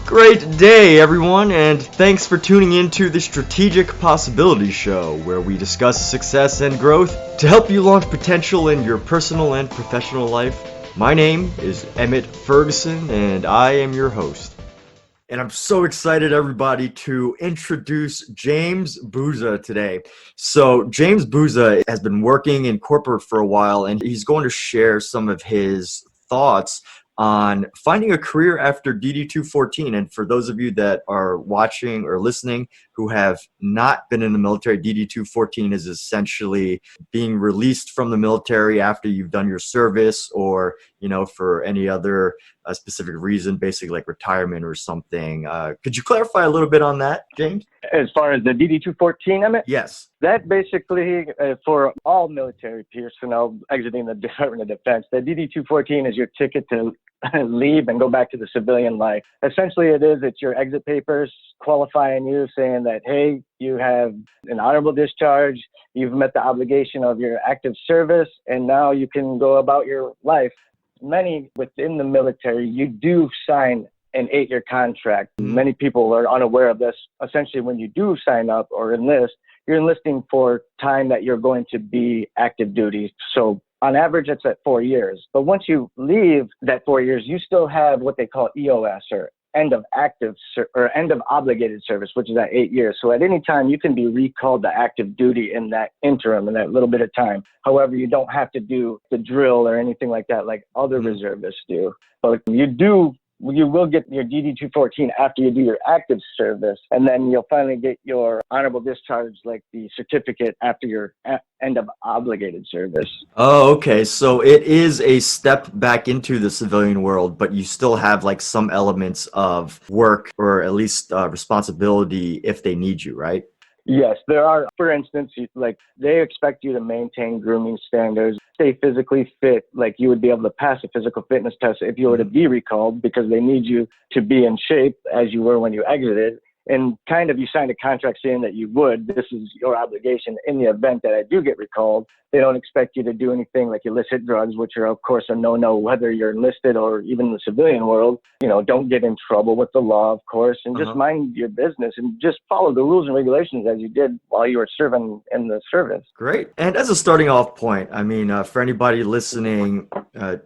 Great day, everyone, and thanks for tuning in to the Strategic Possibilities Show, where we discuss success and growth to help you launch potential in your personal and professional life. My name is Emmett Ferguson, and I am your host. And I'm so excited, everybody, to introduce James Bouza today. So James Bouza has been working in corporate for a while, and he's going to share some of his thoughts on finding a career after DD214. And for those of you that are watching or listening who have not been in the military, DD214 is essentially being released from the military after you've done your service, or, for any other specific reason, basically like retirement or something. Could you clarify a little bit on that, James? As far as the DD214, Emmett? Yes. That basically, for all military personnel exiting the Department of Defense, the DD214 is your ticket to leave and go back to the civilian life. Essentially, it's your exit papers qualifying you, saying that, hey, you have an honorable discharge, you've met the obligation of your active service, and now you can go about your life. Many within the military, you do sign an 8-year contract. Many people are unaware of this. Essentially, when you do sign up or enlist, you're enlisting for time that you're going to be active duty. So on average, it's at 4 years. But once you leave that 4 years, you still have what they call EOS, or end of obligated service, which is at 8 years. So at any time, you can be recalled to active duty in that interim, in that little bit of time. However, you don't have to do the drill or anything like that, like other reservists do. But you will get your DD214 after you do your active service, and then you'll finally get your honorable discharge, like the certificate, after your end of obligated service. Oh, okay. So it is a step back into the civilian world, but you still have like some elements of work, or at least responsibility if they need you, right? Yes, there are. For instance, like they expect you to maintain grooming standards, stay physically fit, like you would be able to pass a physical fitness test if you were to be recalled, because they need you to be in shape as you were when you exited. And kind of you signed a contract saying that you would. This is your obligation in the event that I do get recalled. They don't expect you to do anything like illicit drugs, which are, of course, a no-no, whether you're enlisted or even in the civilian world. Don't get in trouble with the law, of course, and just mind your business and just follow the rules and regulations as you did while you were serving in the service. Great. And as a starting off point, for anybody listening,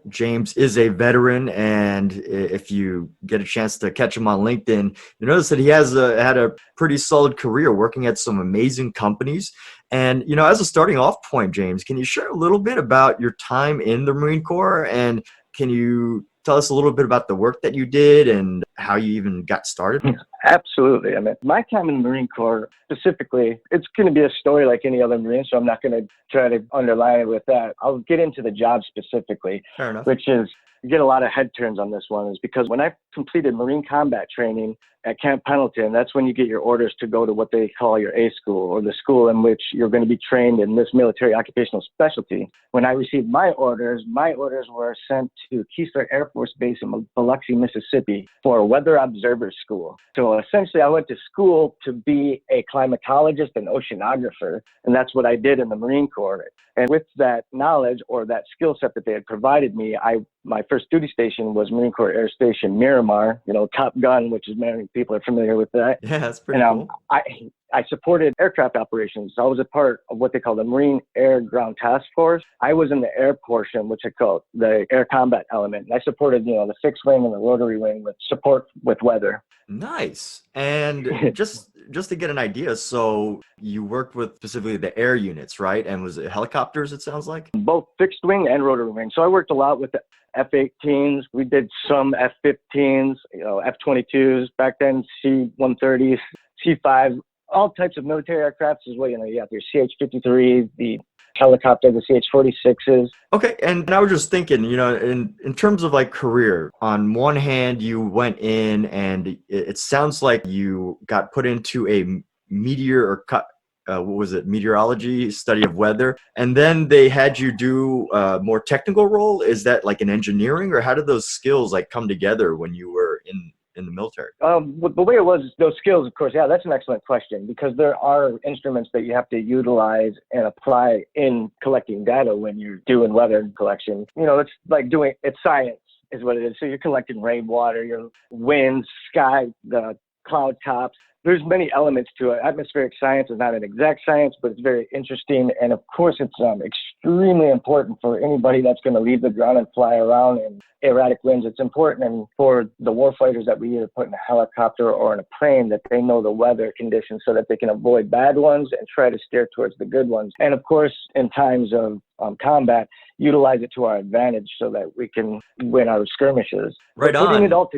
James is a veteran, and if you get a chance to catch him on LinkedIn, you notice that he has had a pretty solid career working at some amazing companies. And, as a starting off point, James, can you share a little bit about your time in the Marine Corps? And can you tell us a little bit about the work that you did and how you even got started? Absolutely. My time in the Marine Corps specifically, it's going to be a story like any other Marine, so I'm not going to try to underline it with that. I'll get into the job specifically, Fair enough. Which is, you get a lot of head turns on this one, is because when I completed Marine combat training at Camp Pendleton, that's when you get your orders to go to what they call your A school, or the school in which you're going to be trained in this military occupational specialty. When I received my orders were sent to Keesler Air Force Base in Biloxi, Mississippi, for a weather observer school. So essentially, I went to school to be a climatologist and oceanographer, and that's what I did in the Marine Corps. And with that knowledge, or that skill set that they had provided me, my first duty station was Marine Corps Air Station Miramar, Top Gun, which is many people are familiar with that. Yeah, that's pretty cool. I supported aircraft operations. I was a part of what they call the Marine Air Ground Task Force. I was in the air portion, which I call the air combat element. And I supported, the fixed wing and the rotary wing with support with weather. Nice. And just to get an idea, so you worked with specifically the air units, right? And was it helicopters, it sounds like? Both fixed wing and rotary wing. So I worked a lot with the F-18s. We did some F-15s, F-22s, back then C-130s, C-5s, all types of military aircraft as well. You have your CH-53, the helicopter, the CH-46s. Okay, and I was just thinking, in terms of like career, on one hand, you went in and it sounds like you got put into a meteorology study of weather, and then they had you do a more technical role. Is that like an engineering, or how did those skills like come together when you were in the military? The way it was, those skills, of course, yeah, that's an excellent question, because there are instruments that you have to utilize and apply in collecting data when you're doing weather collection. It's like it's science. is what it is. So you're collecting rainwater, your winds, sky, the cloud tops. There's many elements to it. Atmospheric science is not an exact science, but it's very interesting. And of course, it's extremely important for anybody that's going to leave the ground and fly around in erratic winds. It's important, and for the warfighters that we either put in a helicopter or in a plane, that they know the weather conditions so that they can avoid bad ones and try to steer towards the good ones. And of course, in times of combat, utilize it to our advantage so that we can win our skirmishes. Right on. Putting it all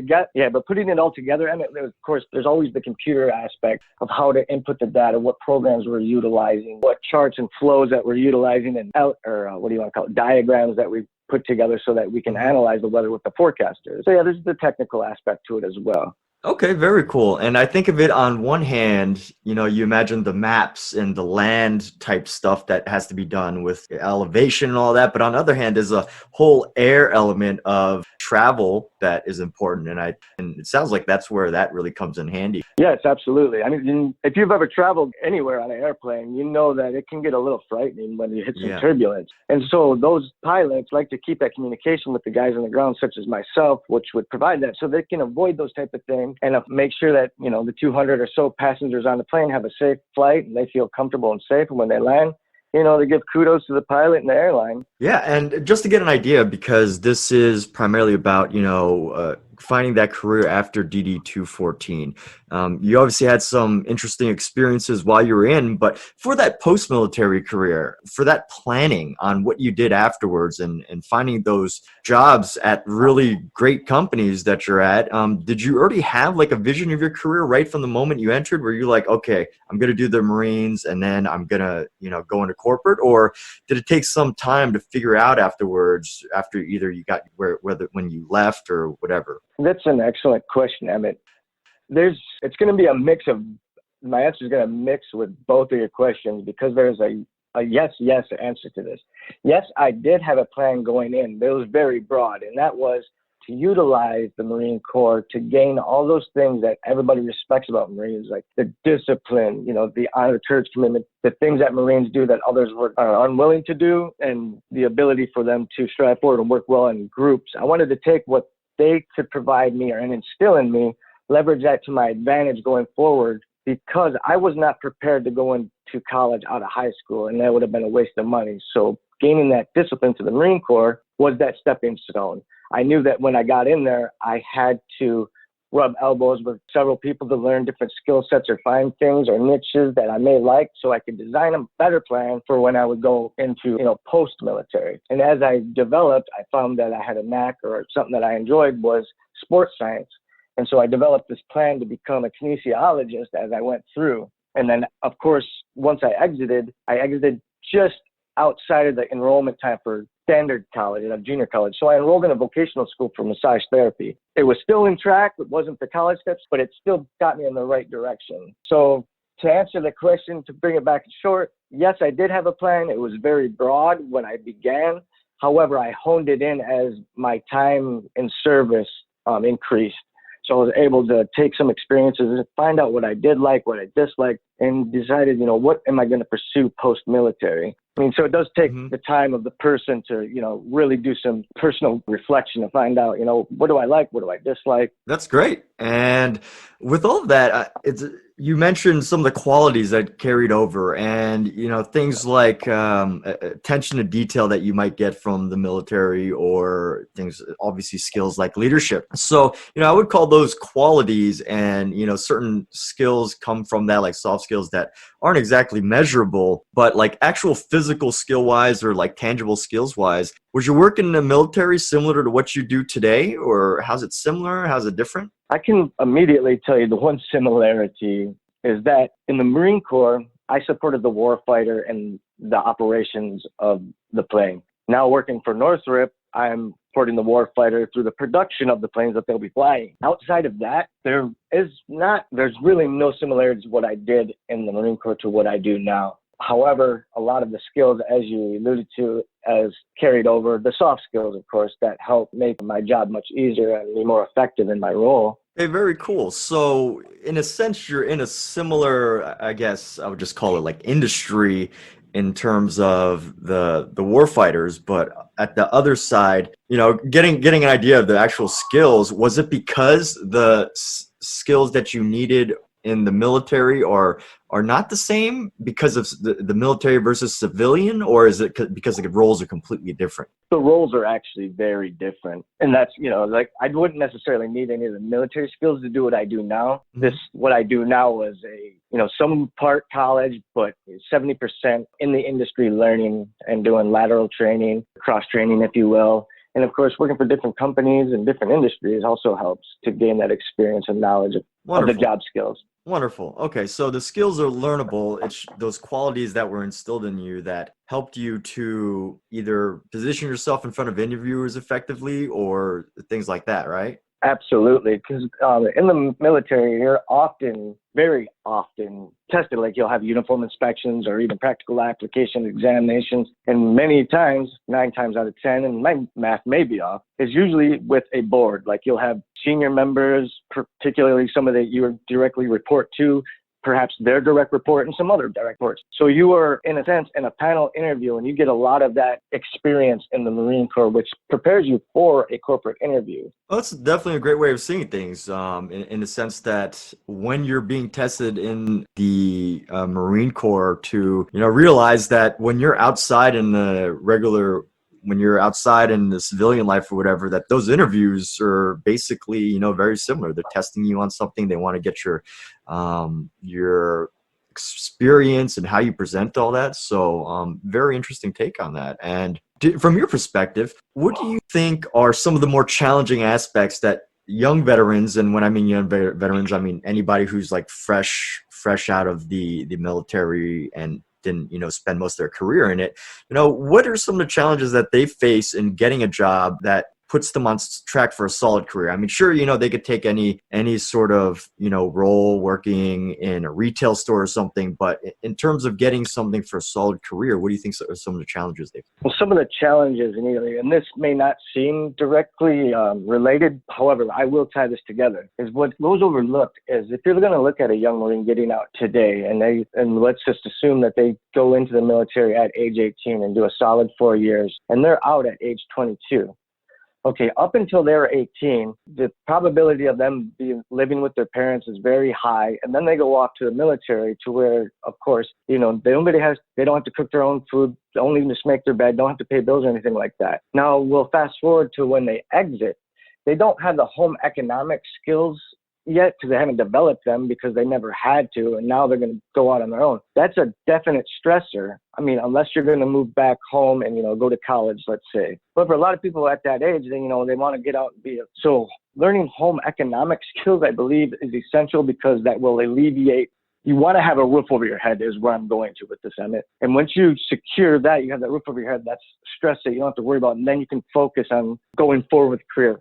together, and of course, there's always the computer aspect of how to input the data, what programs we're utilizing, what charts and flows that we're utilizing, and diagrams that we put together so that we can analyze the weather with the forecasters. So yeah, there's the technical aspect to it as well. Okay, very cool. And I think of it on one hand, you imagine the maps and the land type stuff that has to be done with elevation and all that. But on the other hand, there's a whole air element of travel that is important. And it sounds like that's where that really comes in handy. Yes, absolutely. I mean, if you've ever traveled anywhere on an airplane, you know that it can get a little frightening when you hit some turbulence. And so those pilots like to keep that communication with the guys on the ground, such as myself, which would provide that so they can avoid those type of things and make sure that, the 200 or so passengers on the plane have a safe flight and they feel comfortable and safe. And when they land, they give kudos to the pilot and the airline. Yeah, and just to get an idea, because this is primarily about, finding that career after DD214. You obviously had some interesting experiences while you were in, but for that post-military career, for that planning on what you did afterwards and finding those jobs at really great companies that you're at, did you already have like a vision of your career right from the moment you entered? Were you like, okay, I'm going to do the Marines and then I'm going to, go into corporate? Or did it take some time to figure out afterwards, after either you got when you left or whatever? That's an excellent question, Emmett. It's going to be a mix of, my answer is going to mix with both of your questions because there's a yes answer to this. Yes, I did have a plan going in, but it was very broad, and that was to utilize the Marine Corps to gain all those things that everybody respects about Marines, like the discipline, the honor, courage, commitment, the things that Marines do that others are unwilling to do, and the ability for them to strive forward and work well in groups. I wanted to take what they could provide me and instill in me, leverage that to my advantage going forward, because I was not prepared to go into college out of high school, and that would have been a waste of money. So gaining that discipline to the Marine Corps was that stepping stone. I knew that when I got in there, I had to rub elbows with several people to learn different skill sets or find things or niches that I may like so I could design a better plan for when I would go into, post-military. And as I developed, I found that I had a knack or something that I enjoyed was sports science. And so I developed this plan to become a kinesiologist as I went through. And then, of course, once I exited just outside of the enrollment time for standard college, junior college. So I enrolled in a vocational school for massage therapy. It was still in track. It wasn't the college steps, but it still got me in the right direction. So to answer the question, to bring it back short, yes, I did have a plan. It was very broad when I began. However, I honed it in as my time in service increased. So I was able to take some experiences and find out what I did like, what I disliked, and decided, what am I going to pursue post-military? I mean, so it does take the time of the person to, really do some personal reflection to find out, what do I like? What do I dislike? That's great. And with all of that, you mentioned some of the qualities that carried over and, things like attention to detail that you might get from the military or things, obviously skills like leadership. So, I would call those qualities and, certain skills come from that, like soft skills that aren't exactly measurable, but like actual physical skill wise or like tangible skills wise. Was your work in the military similar to what you do today, or how's it similar? How's it different? I can immediately tell you the one similarity is that in the Marine Corps, I supported the warfighter and the operations of the plane. Now working for Northrop, I'm supporting the warfighter through the production of the planes that they'll be flying. Outside of that, there's really no similarities to what I did in the Marine Corps to what I do now. However, a lot of the skills, as you alluded to, as carried over, the soft skills, of course, that help make my job much easier and be more effective in my role. Hey, very cool. So in a sense, you're in a similar, I guess I would just call it like industry in terms of the war fighters, but at the other side, getting an idea of the actual skills, was it because the skills that you needed in the military are not the same because of the military versus civilian, or is it because the roles are completely different? The roles are actually very different. And that's, like I wouldn't necessarily need any of the military skills to do what I do now. What I do now was some part college, but 70% in the industry learning and doing lateral training, cross training, if you will. And of course, working for different companies and different industries also helps to gain that experience and knowledge of the job skills. Wonderful. Okay, so the skills are learnable. It's those qualities that were instilled in you that helped you to either position yourself in front of interviewers effectively or things like that, right? Absolutely, because in the military, you're very often tested. Like you'll have uniform inspections or even practical application examinations. And many times, 9 times out of 10, and my math may be off, is usually with a board. Like you'll have senior members, particularly some of that you directly report to, perhaps their direct report and some other direct reports. So you are, in a sense, in a panel interview, and you get a lot of that experience in the Marine Corps, which prepares you for a corporate interview. Well, that's definitely a great way of seeing things, in the sense that when you're being tested in the Marine Corps to, realize that when you're outside in when you're outside in the civilian life or whatever, that those interviews are basically, very similar. They're testing you on something. They want to get your experience and how you present all that. So very interesting take on that. And from your perspective, what do you think are some of the more challenging aspects that young veterans, and when I mean young veterans, I mean anybody who's like fresh out of the military and didn't, spend most of their career in it, what are some of the challenges that they face in getting a job that puts them on track for a solid career? I mean, sure, they could take any sort of, role working in a retail store or something, but in terms of getting something for a solid career, what do you think are some of the challenges they face? Well, some of the challenges, and this may not seem directly related, however, I will tie this together, is what goes overlooked is if you're going to look at a young Marine getting out today, and let's just assume that they go into the military at age 18 and do a solid 4 years, and they're out at age 22. Okay, up until they're 18, the probability of them living with their parents is very high. And then they go off to the military to where, of course, they don't have to cook their own food, don't even just make their bed, don't have to pay bills or anything like that. Now we'll fast forward to when they exit. They don't have the home economic skills yet because they haven't developed them because they never had to, and now they're going to go out on their own. That's a definite stressor. I mean, unless you're going to move back home and, go to college, let's say. But for a lot of people at that age, they want to get out and so learning home economic skills, I believe, is essential because that will alleviate. You want to have a roof over your head is where I'm going to with this, Emmett. And once you secure that, you have that roof over your head, that's stress that you don't have to worry about. And then you can focus on going forward with career.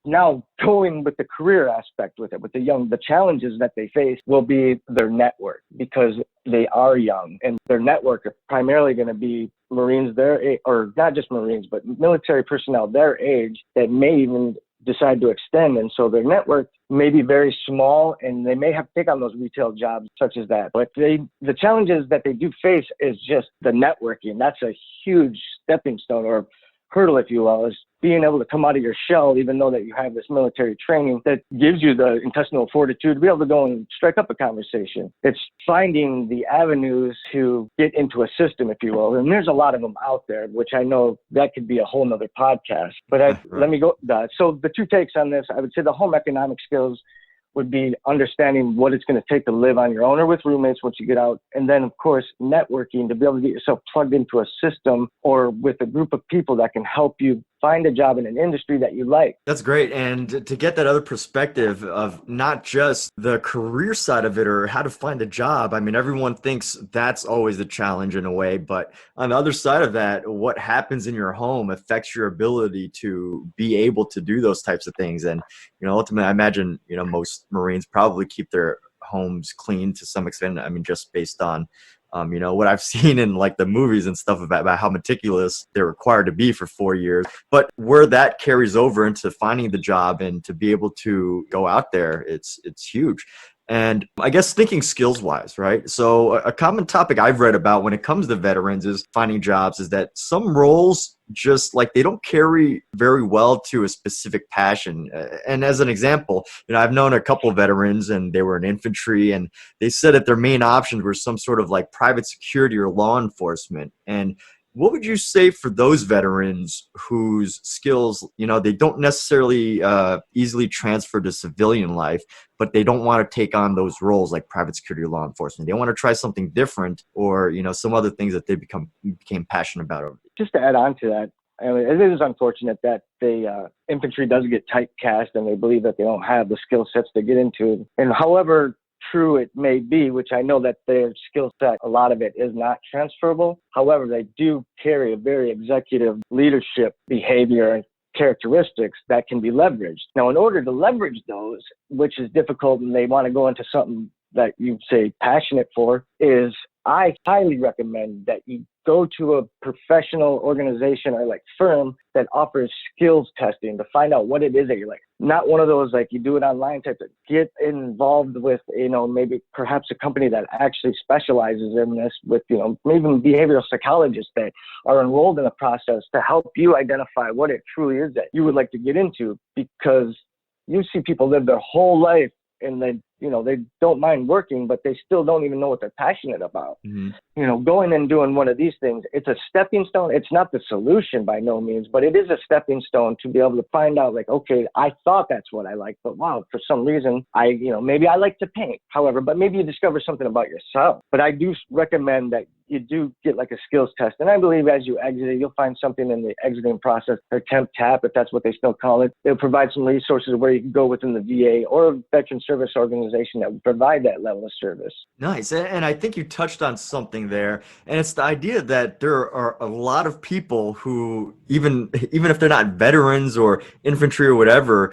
Now going with the career aspect with it, with the challenges that they face will be their network because they are young and their network are primarily going to be Marines their age, or not just Marines, but military personnel their age that may even decide to extend. And so their network may be very small and they may have to take on those retail jobs such as that. But the challenges that they do face is just the networking. That's a huge stepping stone or hurdle, if you will, is being able to come out of your shell, even though that you have this military training that gives you the intestinal fortitude to be able to go and strike up a conversation. It's finding the avenues to get into a system, if you will. And there's a lot of them out there, which I know that could be a whole nother podcast. But let me go. So the two takes on this, I would say the home economic skills would be understanding what it's going to take to live on your own or with roommates once you get out. And then, of course, networking to be able to get yourself plugged into a system or with a group of people that can help you find a job in an industry that you like. That's great. And to get that other perspective of not just the career side of it or how to find a job. I mean, everyone thinks that's always the challenge in a way, but on the other side of that, what happens in your home affects your ability to be able to do those types of things. And, ultimately, I imagine, most Marines probably keep their homes clean to some extent. I mean, just based on what I've seen in like the movies and stuff about how meticulous they're required to be for 4 years, but where that carries over into finding the job and to be able to go out there, it's huge. And I guess thinking skills wise, right? So a common topic I've read about when it comes to veterans is finding jobs is that some roles just like they don't carry very well to a specific passion. And as an example, I've known a couple of veterans and they were in infantry and they said that their main options were some sort of like private security or law enforcement. And what would you say for those veterans whose skills, they don't necessarily easily transfer to civilian life, but they don't want to take on those roles like private security or law enforcement? They want to try something different or, some other things that they became passionate about. Just to add on to that, I mean, it is unfortunate that the infantry does get typecast and they believe that they don't have the skill sets to get into it. And however true it may be, which I know that their skill set, a lot of it is not transferable. However, they do carry a very executive leadership behavior and characteristics that can be leveraged. Now, in order to leverage those, which is difficult and they want to go into something that you say passionate for, is I highly recommend that you go to a professional organization or like firm that offers skills testing to find out what it is that you're like. Not one of those like you do it online type of. Get involved with, maybe perhaps a company that actually specializes in this with, maybe behavioral psychologists that are enrolled in the process to help you identify what it truly is that you would like to get into, because you see people live their whole life and they don't mind working, but they still don't even know what they're passionate about. Mm-hmm. Going and doing one of these things, it's a stepping stone. It's not the solution by no means, but it is a stepping stone to be able to find out like, okay, I thought that's what I like, but wow, for some reason maybe I like to paint. However, but maybe you discover something about yourself. But I do recommend that you do get like a skills test. And I believe as you exit it, you'll find something in the exiting process, or temp tap, if that's what they still call it. They'll provide some resources where you can go within the VA or a veteran service organization that would provide that level of service. Nice. And I think you touched on something there. And it's the idea that there are a lot of people who, even if they're not veterans or infantry or whatever,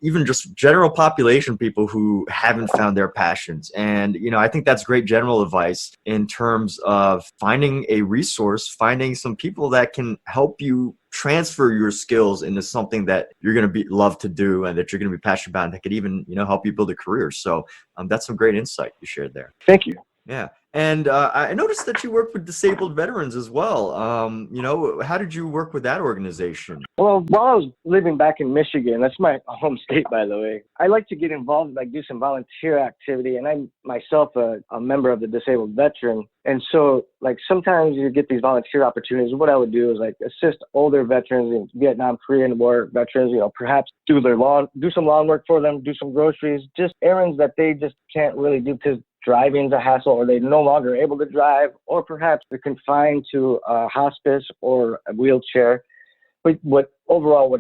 even just general population people who haven't found their passions. And, I think that's great general advice in terms of finding a resource, finding some people that can help you transfer your skills into something that you're going to love to do and that you're going to be passionate about, and that could even, help you build a career. So that's some great insight you shared there. Thank you. Yeah. And I noticed that you work with disabled veterans as well. How did you work with that organization? Well, while I was living back in Michigan, that's my home state, by the way, I like to get involved, like do some volunteer activity. And I'm myself a member of the disabled veteran. And so like sometimes you get these volunteer opportunities. What I would do is like assist older veterans, Vietnam, Korean War veterans, perhaps do some lawn work for them, do some groceries, just errands that they just can't really do because driving's a hassle, or they're no longer able to drive, or perhaps they're confined to a hospice or a wheelchair. But what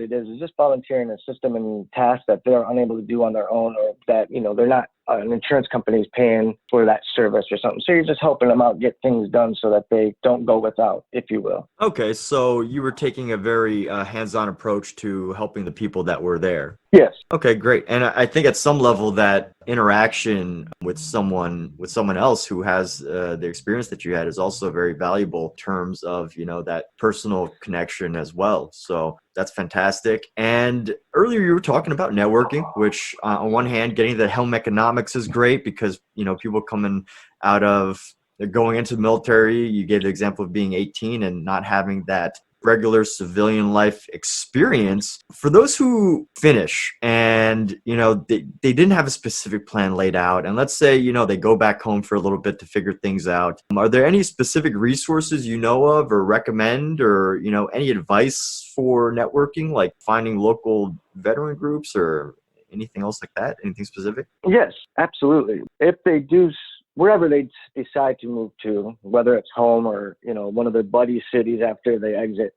it is just volunteering a system and tasks that they're unable to do on their own, or that, they're not, an insurance company is paying for that service or something. So you're just helping them out, get things done so that they don't go without, if you will. Okay. So you were taking a very hands-on approach to helping the people that were there. Yes. Okay, great. And I think at some level that interaction with someone else who has the experience that you had is also very valuable in terms of, that personal connection as well. So that's fantastic. And earlier you were talking about networking, which on one hand, getting the helm economics is great because, people coming out of going into the military, you gave the example of being 18 and not having that regular civilian life experience. For those who finish and, they didn't have a specific plan laid out, and let's say, they go back home for a little bit to figure things out. Are there any specific resources you know of or recommend, or, any advice for networking, like finding local veteran groups or anything else like that? Anything specific? Yes, absolutely. If they do, wherever they decide to move to, whether it's home or, one of their buddy cities after they exit,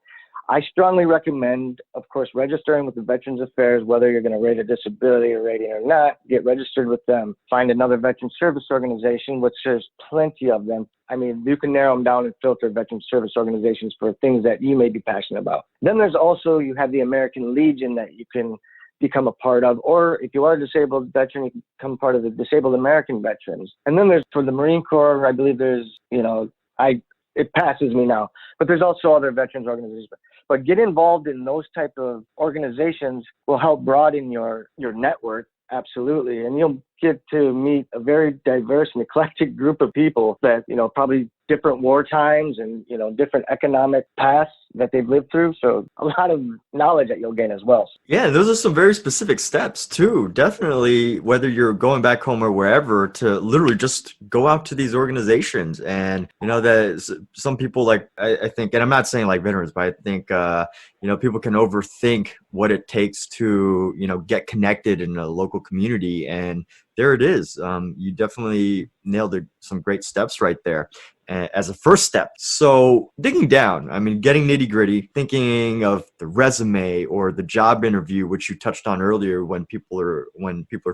I strongly recommend, of course, registering with the Veterans Affairs, whether you're going to rate a disability or rating or not, get registered with them. Find another veteran service organization, which there's plenty of them. I mean, you can narrow them down and filter veteran service organizations for things that you may be passionate about. Then there's also, you have the American Legion that you can become a part of, or if you are a disabled veteran, you can become part of the Disabled American Veterans. And then there's, for the Marine Corps, I believe there's, it passes me now, but there's also other veterans organizations. But get involved in those type of organizations will help broaden your network, absolutely. And you'll get to meet a very diverse and eclectic group of people that, probably different war times and, different economic paths that they've lived through. So a lot of knowledge that you'll gain as well. Yeah, those are some very specific steps too. Definitely, whether you're going back home or wherever, to literally just go out to these organizations. And, that some people I think, and I'm not saying like veterans, but I think, people can overthink what it takes to, get connected in a local community. And there it is. You definitely nailed some great steps right there as a first step. So digging down, getting nitty gritty, thinking of the resume or the job interview, which you touched on earlier, when people are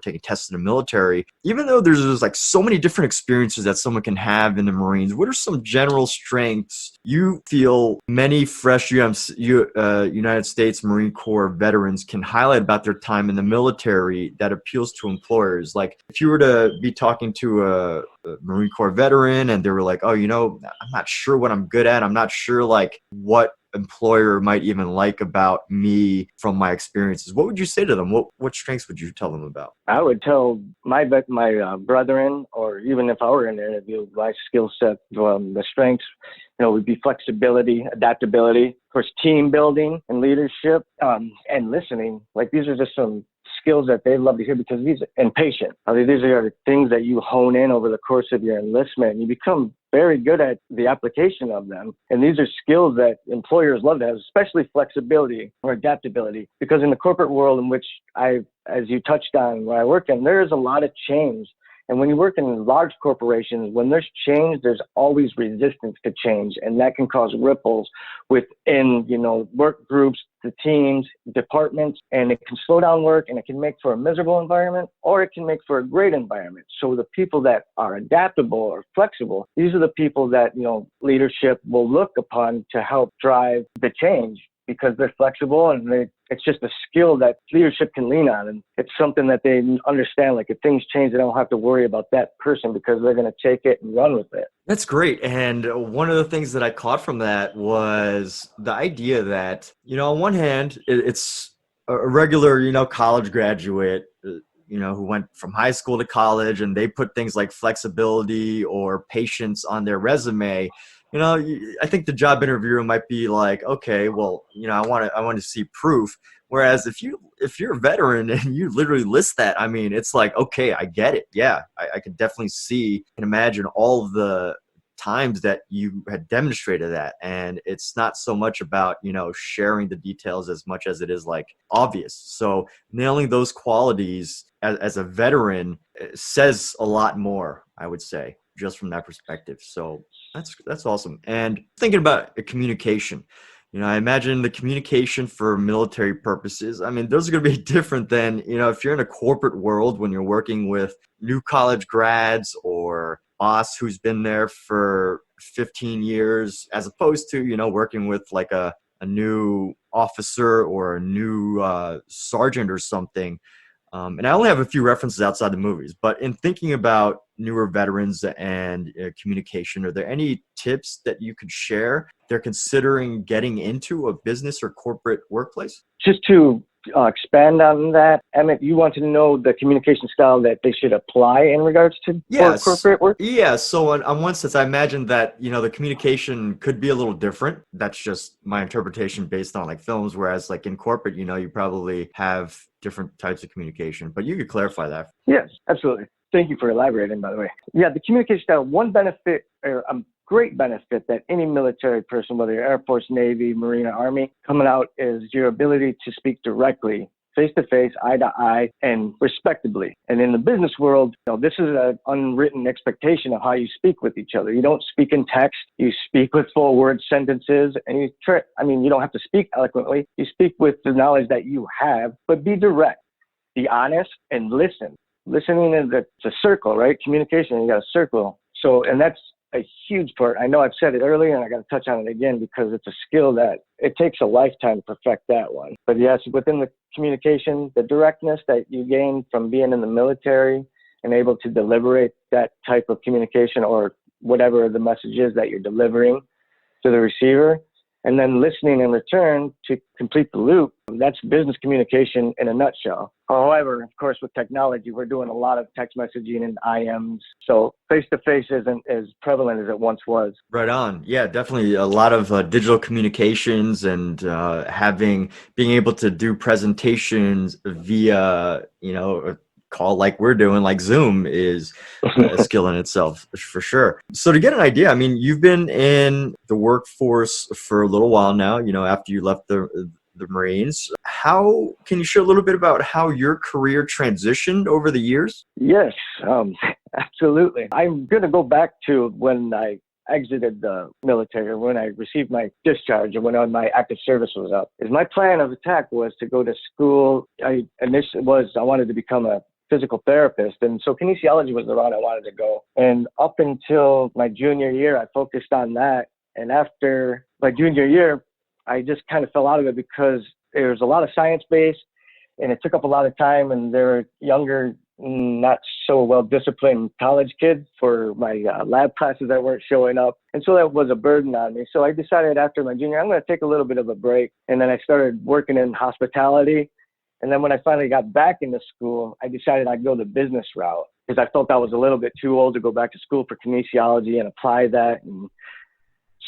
taking tests in the military. Even though there's like so many different experiences that someone can have in the Marines, what are some general strengths you feel many fresh United States Marine Corps veterans can highlight about their time in the military that appeals to employers? Like if you were to be talking to a Marine Corps veteran and they were like, oh, I'm not sure what I'm good at. I'm not sure like what employer might even like about me from my experiences. What would you say to them? What strengths would you tell them about? I would tell my brethren, or even if I were in the interview, my skill set, the strengths, would be flexibility, adaptability, of course, team building and leadership, and listening. Like these are just some skills that they love to hear, because these are patient. These are things that you hone in over the course of your enlistment, and you become very good at the application of them. And these are skills that employers love to have, especially flexibility or adaptability, because in the corporate world in which as you touched on, where I work in, there is a lot of change. And when you work in large corporations, when there's change, there's always resistance to change. And that can cause ripples within, work groups, the teams, departments, and it can slow down work, and it can make for a miserable environment, or it can make for a great environment. So the people that are adaptable or flexible, these are the people that, leadership will look upon to help drive the change, because they're flexible and it's just a skill that leadership can lean on. And it's something that they understand, like if things change, they don't have to worry about that person, because they're going to take it and run with it. That's great. And one of the things that I caught from that was the idea that, on one hand, it's a regular, college graduate, who went from high school to college, and they put things like flexibility or patience on their resume. I think the job interviewer might be like, okay, well, I want to see proof. Whereas if you're a veteran and you literally list that, it's like, okay, I get it. Yeah, I can definitely see and imagine all of the times that you had demonstrated that. And it's not so much about, sharing the details as much as it is like obvious. So nailing those qualities as a veteran says a lot more, I would say, just from that perspective. So that's awesome. And thinking about communication, I imagine the communication for military purposes, those are going to be different than, if you're in a corporate world when you're working with new college grads or boss who's been there for 15 years, as opposed to, working with like a new officer or a new sergeant or something. And I only have a few references outside the movies, but in thinking about newer veterans and communication, are there any tips that you could share they're considering getting into a business or corporate workplace? Just to expand on that, Emmett, you want to know the communication style that they should apply in regards to corporate work? Yeah. So on one sense, I imagine that, the communication could be a little different. That's just my interpretation based on like films. Whereas like in corporate, you probably have different types of communication, but you could clarify that. Yes, absolutely. Thank you for elaborating, by the way. Yeah, the communication style, one benefit or great benefit that any military person, whether you're Air Force, Navy, Marine, or Army, coming out is your ability to speak directly, face to face, eye to eye, and respectably. And in the business world, this is an unwritten expectation of how you speak with each other. You don't speak in text. You speak with full word sentences, and you don't have to speak eloquently. You speak with the knowledge that you have, but be direct, be honest, and listen. Listening is it's a circle, right? Communication, you got a circle. So, and that's a huge part. I know I've said it earlier and I got to touch on it again because it's a skill that it takes a lifetime to perfect that one. But yes, within the communication, the directness that you gain from being in the military and able to deliberate that type of communication or whatever the message is that you're delivering to the receiver. and then listening in return to complete the loop. That's business communication in a nutshell. However, of course, with technology, we're doing a lot of text messaging and IMs. So face-to-face isn't as prevalent as it once was. Right on. Yeah, definitely a lot of digital communications and being able to do presentations via, a call like we're doing, like Zoom, is a skill in itself for sure. So to get an idea, I mean, you've been in the workforce for a little while now, after you left the Marines. How can you share a little bit about how your career transitioned over the years? Yes, absolutely. I'm going to go back to when I exited the military, or when I received my discharge, and when my active service was up. My plan of attack was to go to school. I wanted to become a physical therapist, and so kinesiology was the route I wanted to go. And up until my junior year, I focused on that. And after my junior year, I just kind of fell out of it because there was a lot of science-based, and it took up a lot of time, and there were younger, not so well-disciplined college kids for my lab classes that weren't showing up. And so that was a burden on me. So I decided after my junior, I'm going to take a little bit of a break. And then I started working in hospitality. And then when I finally got back into school, I decided I'd go the business route because I felt I was a little bit too old to go back to school for kinesiology and apply that. And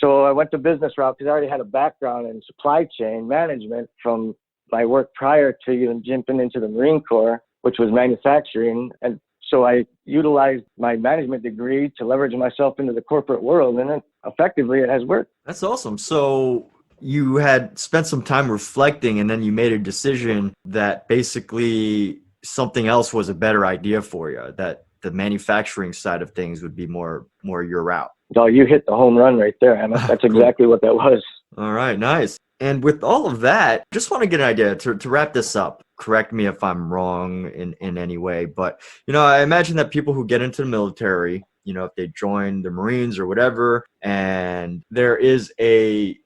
so I went the business route because I already had a background in supply chain management from my work prior to even jumping into the Marine Corps, which was manufacturing. And so I utilized my management degree to leverage myself into the corporate world, and effectively it has worked. That's awesome. So you had spent some time reflecting, and then you made a decision that basically something else was a better idea for you, that the manufacturing side of things would be more your route. Oh, you hit the home run right there, Emma. That's Cool. Exactly what that was. All right, nice. And with all of that, just want to get an idea to wrap this up. Correct me if I'm wrong in any way, but I imagine that people who get into the military, if they join the Marines or whatever, and there is a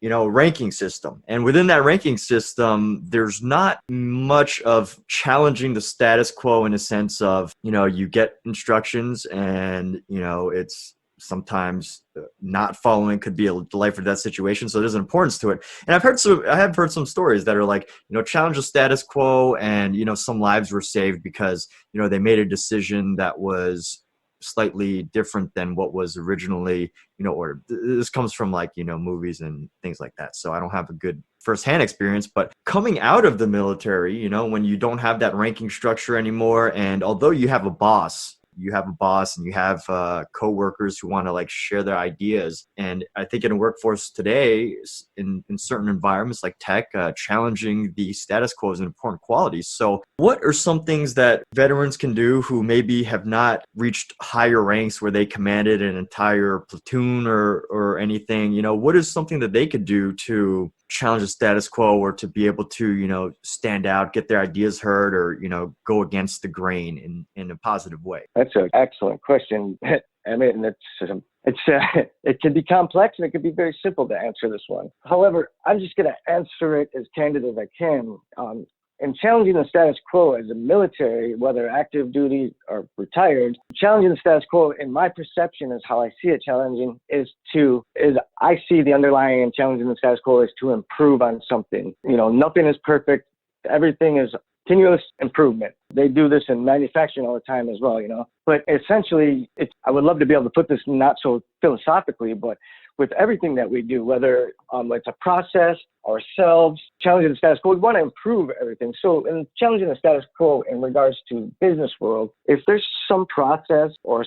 ranking system. And within that ranking system, there's not much of challenging the status quo in a sense of, you get instructions and, it's sometimes not following could be a life or death situation. So there's an importance to it. And I have heard some stories that are like, challenge the status quo, and, some lives were saved because, they made a decision that was slightly different than what was originally, ordered. This comes from movies and things like that. So I don't have a good firsthand experience, but coming out of the military, when you don't have that ranking structure anymore, and although you have a boss and you have coworkers who want to share their ideas. And I think in a workforce today, in certain environments like tech, challenging the status quo is an important quality. So what are some things that veterans can do who maybe have not reached higher ranks where they commanded an entire platoon or anything? What is something that they could do to challenge the status quo, or to be able to, stand out, get their ideas heard, or, go against the grain in a positive way? That's an excellent question. I mean, it can be complex, and it can be very simple to answer this one. However, I'm just going to answer it as candid as I can. In challenging the status quo as a military, whether active duty or retired, challenging the status quo, in my perception, is how I see it challenging, I see the underlying in challenging the status quo is to improve on something. Nothing is perfect. Everything is continuous improvement. They do this in manufacturing all the time as well, But essentially, I would love to be able to put this not so philosophically, but with everything that we do, whether it's a process, ourselves, challenging the status quo, we want to improve everything. So in challenging the status quo in regards to business world, if there's some process or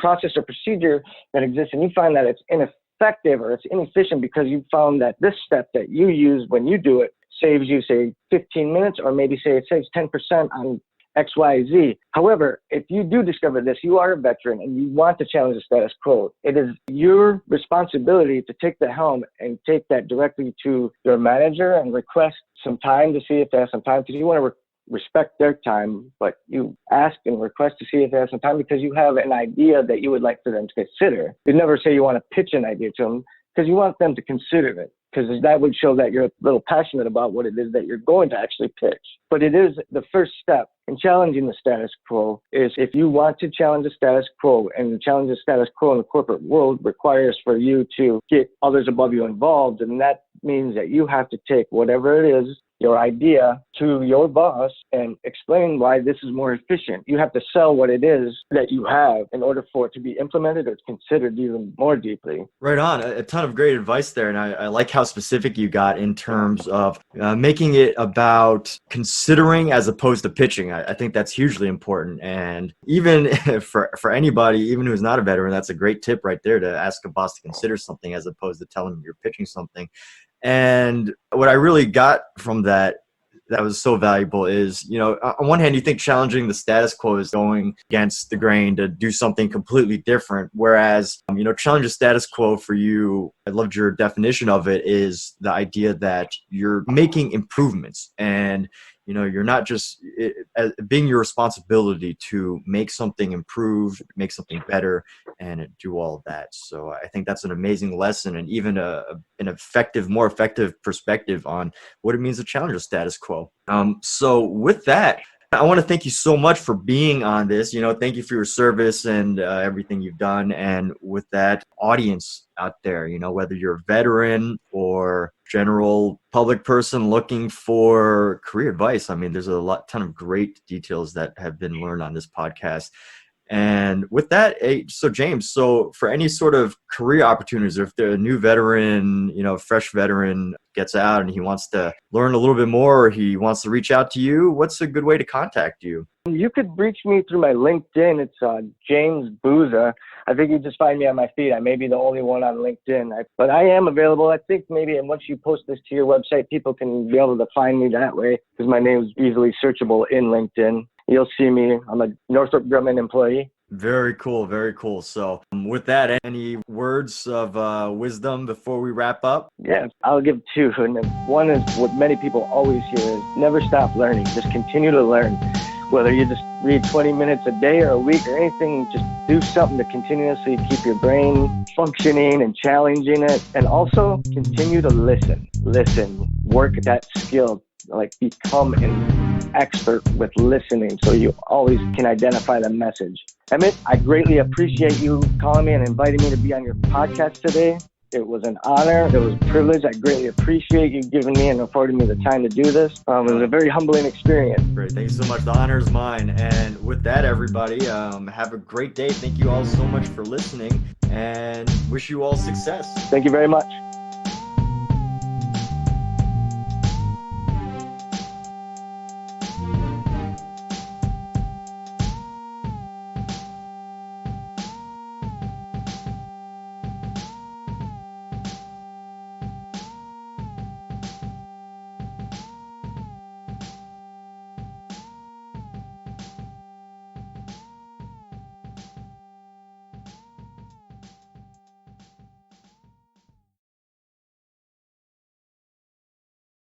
procedure that exists and you find that it's ineffective or it's inefficient because you found that this step that you use when you do it saves you, say, 15 minutes, or maybe say it saves 10% on XYZ. However, if you do discover this, you are a veteran and you want to challenge the status quo, it is your responsibility to take the helm and take that directly to your manager and request some time to see if they have some time, because you want to respect their time, but you ask and request to see if they have some time because you have an idea that you would like for them to consider. You never say you want to pitch an idea to them, because you want them to consider it, because that would show that you're a little passionate about what it is that you're going to actually pitch. But it is the first step in challenging the status quo is if you want to challenge the status quo, and challenge the status quo in the corporate world requires for you to get others above you involved, and that means that you have to take whatever it is, your idea, to your boss and explain why this is more efficient. You have to sell what it is that you have in order for it to be implemented or considered even more deeply. Right on. A ton of great advice there. And I like how specific you got in terms of making it about considering as opposed to pitching. I think that's hugely important. And even for anybody, even who's not a veteran, that's a great tip right there, to ask a boss to consider something as opposed to telling them you're pitching something. And what I really got from that was so valuable is, on one hand, you think challenging the status quo is going against the grain to do something completely different. Whereas, challenge the status quo for you, I loved your definition of it, is the idea that you're making improvements and, you're not just being your responsibility to make something improve, make something better, and do all of that. So I think that's an amazing lesson, and even an more effective perspective on what it means to challenge the status quo. So with that, I want to thank you so much for being on this. Thank you for your service and everything you've done. And with that, audience out there, whether you're a veteran or general public person looking for career advice, there's a ton of great details that have been learned on this podcast. And with that, so James, for any sort of career opportunities, or if they're a new veteran, fresh veteran gets out and he wants to learn a little bit more, or he wants to reach out to you, what's a good way to contact you? You could reach me through my LinkedIn. It's James Bouza. I think you just find me on my feed. I may be the only one on LinkedIn, but I am available. I think maybe, and once you post this to your website, people can be able to find me that way, because my name is easily searchable in LinkedIn. You'll see me. I'm a Northrop Grumman employee. Very cool. Very cool. So with that, any words of wisdom before we wrap up? Yeah, I'll give two. And one is what many people always hear is never stop learning. Just continue to learn. Whether you just read 20 minutes a day or a week or anything, just do something to continuously keep your brain functioning and challenging it. And also continue to listen. Work that skill, become an expert with listening, so you always can identify the message. Emmett, I greatly appreciate you calling me and inviting me to be on your podcast today. It was an honor. It was a privilege. I greatly appreciate you giving me and affording me the time to do this. It was a very humbling experience. Great. Thank you so much. The honor is mine. And with that, everybody, have a great day. Thank you all so much for listening, and wish you all success. Thank you very much.